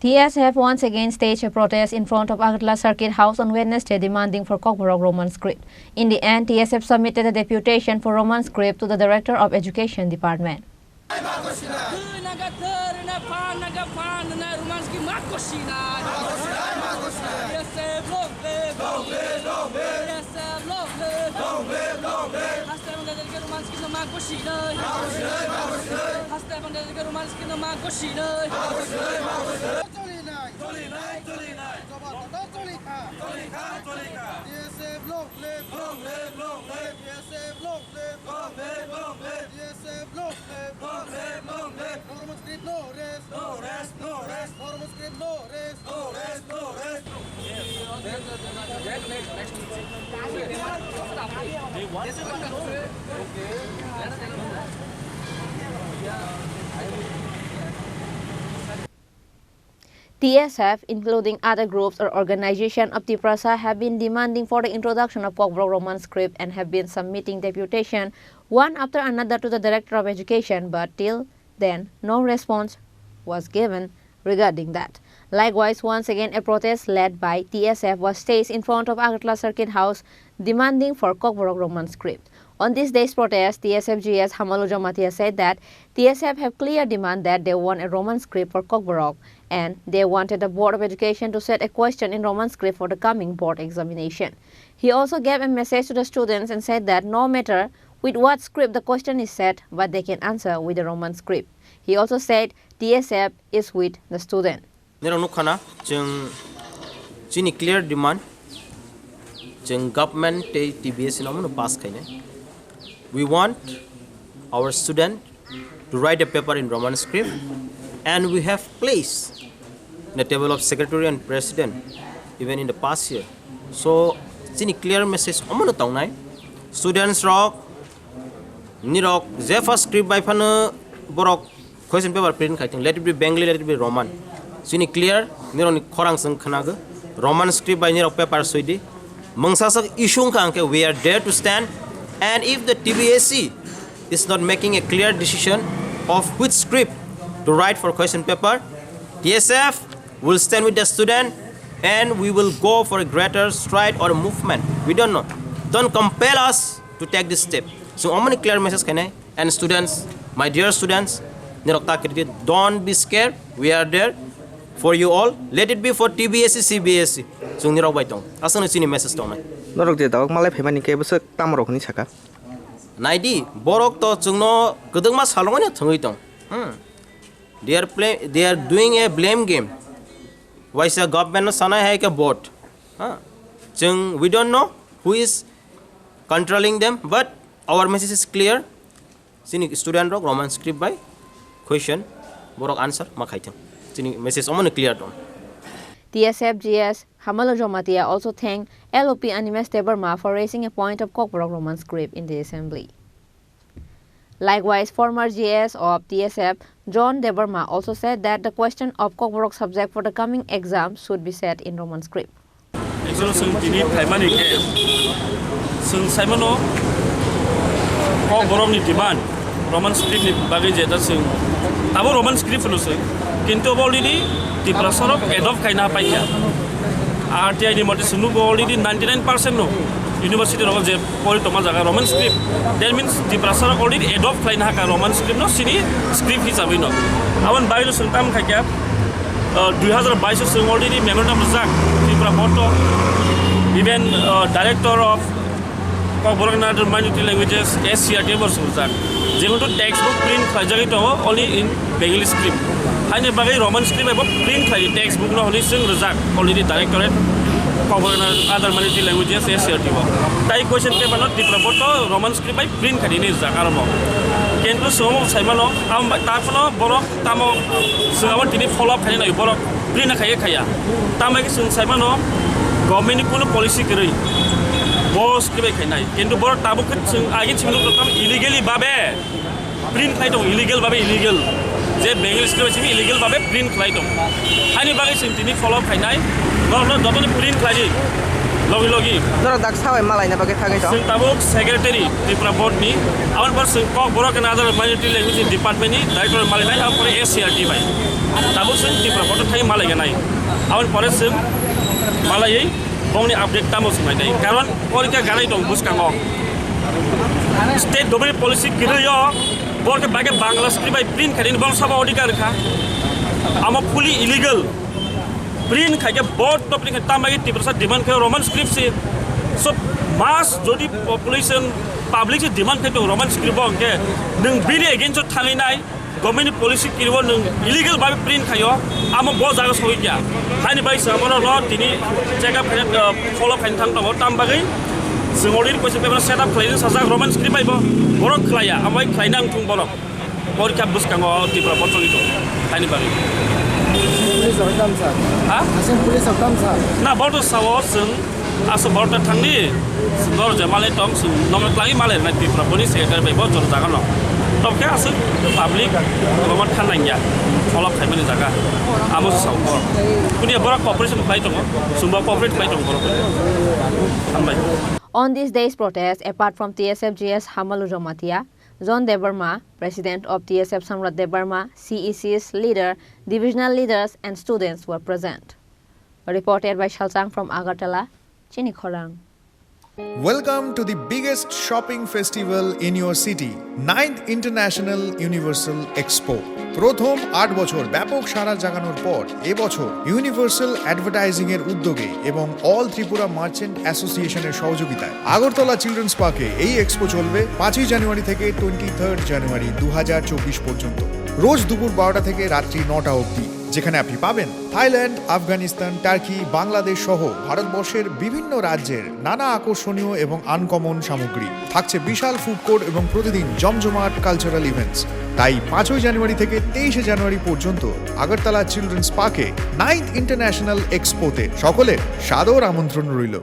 TSF once again staged a protest in front of Agartala Circuit House on Wednesday demanding for Kokborok Roman Script. In the end, TSF submitted a deputation for Roman Script to the Director of Education Department. TSF, including other groups or organizations of Tripura, have been demanding for the introduction of Kokborok Roman Script and have been submitting deputation one after another to the Director of Education, but till then no response was given regarding that. Likewise, once again a protest led by TSF was staged in front of Agartala Circuit House demanding for Kokborok Roman Script. On this day's protest, TSF GS Hamalujo Matia said that TSF have clear demand that they want a Roman script for Kokborok and they wanted the Board of Education to set a question in Roman script for the coming board examination. He also gave a message to the students and said that no matter with what script the question is set, but they can answer with the Roman script. He also said TSF is with the student. Chini clear demand government TBS pass. We want our student to write a paper in Roman script, and we have placed the table of secretary and president even in the past year. So, Chini clear message students rock nirok Zephyr script by Fana Borok question paper print let it be Bengali, let it be Roman. Chini clear nirok Khorang sang khanaga Roman script by nirok paper suidi mangsasak ishung kanke we are there to stand. And if the TBSC is not making a clear decision of which script to write for question paper, TSF will stand with the student and we will go for a greater stride or a movement. We don't know. Don't compel us to take this step. So, how many clear messages can I? And students, my dear students, don't be scared. We are there for you all. Let it be for TBSC, CBSC. So, nirok baitong. Asan sini message tong. Norok de dawak malai phemani ke besok tamorok ni saka. Naidi borok to chungno kedeng mas halongan ya thangui tong. They are doing a blame game. Why is the government sana hai ke board? Chung we don't know who is controlling them, but our message is clear. Sini student rock Roman script by question borok answer makhaitam. Sini message omon clear tong. TSF GS Hamalujo Matia also thanked LOP Animes Teberma for raising a point of Kokborok Roman Script in the assembly. Likewise, former GS of TSF John Deberma also said that the question of Kokborok subject for the coming exam should be set in Roman script. Roman script ni bagai jeta sing abo Roman script lo sing kintu already Tripura sorok adopt kaina paikya RTI ni mote sunu already 99% no university ro je pori toma jaga Roman script that means Tripura sorok already adopt kaina ka Roman script no sini script hisabe no awan bailo sultam khaikya 2022 sing already memorandum jak Tripura photo even director of Kokborok minority languages SCRT bersultan. Jemutu textbook print khajagi to only in Bengali script. Hanya bagai Roman script abo print khaji textbook no only sing rezak already directorate Kokborok other minority languages SCRT bo. Tai question paper no Tripura photo Roman script by print khaji ni rezak aramo. Kentu somo saimano am tapono borok tamo sungawan tini follow up khaji na borok print khaya. Tamai sung saimano government kuno policy kiri. Bos ke baik naik, কিন্তু বড় তাবুক আগে ছিল প্রথম illegally ভাবে print খাইতো illegal ভাবে illegal যে Bengal script আছে ইলিগাল ভাবে প্রিন্ট খাইতো আইনি বাগে সিনটিনি ফলো খাইনাই গভর্নমেন্ট যতনি প্রিন্ট খাইজি lagi lagi जरा दाग साबाय मालायना बागै थाङै दं जों दाबो सेक्रेटारि त्रिपुरा बोर्डनि आवन पर जों ककबरक एन्ड अदार माइनरिटि लेंगुवेज डिपार्टमेन्टनि डाइरेक्टर मालायनाय आवन पर एससीआरटी बाय दाबो जों त्रिपुरा बोर्ड थायो मालायनाय आवन पर जों मालायै गावनि आपडेट तामो जों नाय कारण परीक्षा गानाय दं बुसकाङो स्टेट गभर्नमेन्ट पलिसि गिरियो बोर्ड बागे बांग्ला स्क्रिप्ट बाय प्रिन्ट खादिन बल सभा अधिकार खा आम फुली इलीगल प्रिन्ट खाके बोर्ड तो प्रिन्ट तामागे त्रिपुरा डिमांड खायो रोमन स्क्रिप्ट से सो मास जदि पपुलेशन पब्लिक से डिमांड खायो रोमन स्क्रिप्ट बंके नों बिनि एगेन्स्ट थाङैनाय गभर्नमेन्ट पलिसि गिरियो नों इलीगल बाय प्रिन्ट खायो आम बो जागा सहिया हानि बाय सामनो न दिनि चेकअप फलो खाइन थां दङ तामबागै जों अलरेडि क्वेश्चन पेपर सेटआप खालायनो साजा रोमन स्क्रिप्ट बायबो बरक खालाया आमाय खालायना आं थुं बरक परीक्षा बुसकाङो त्रिपुरा बटलितो हानि बागै ना बर्ड सावो जों आसो बर्ड थांनि दर जमाले दं जों नमक्लाङै मालाय ना त्रिपुरा बनि सेक्रेटारि बायबो जर जागोन तबके आसो पाब्लिक गभर्नमेन्ट थानांगिया फलो खायमानि जागा आमो सावो कुनिया बरक कॉपरेशन खाय दङ सुंबा कॉपरेट खाय दङ बरक हामबाय On this day's protest, apart from TSF GS Hamalu Jomatia, John Debarma, President of TSF Samrat Debarma, CEC's leader, divisional leaders and students were present. Reported by Shalsang from Agartala, Chini Khorang. Welcome to the biggest shopping festival in your city, 9th International Universal Expo. প্রথম 8 বছর ব্যাপক সাড়া জাগানোর পর এবছর universal advertising এর উদ্যোগে এবং all Tripura merchant অ্যাসোসিয়েশনের সহযোগিতায় আগরতলা চিলড্রেন্স পার্কে এই এক্সপো চলবে 5 জানুয়ারি থেকে 23 জানুয়ারি 2024 পর্যন্ত রোজ দুপুর 12টা থেকে রাত্রি 9টা অবধি যেখানে আপনি পাবেন থাইল্যান্ড, আফগানিস্তান, টার্কি, বাংলাদেশ সহ ভারতবর্ষের বিভিন্ন রাজ্যের নানা আকর্ষণীয় এবং আনকমন সামগ্রী থাকছে বিশাল ফুড কোর্ট এবং প্রতিদিন জমজমাট কালচারাল ইভেন্টস তাই 5 জানুয়ারি থেকে 23 জানুয়ারি পর্যন্ত আগরতলা চিলড্রেন্স পার্কে 9th ইন্টারন্যাশনাল এক্সপোতে সকলের সাদর আমন্ত্রণ রইল।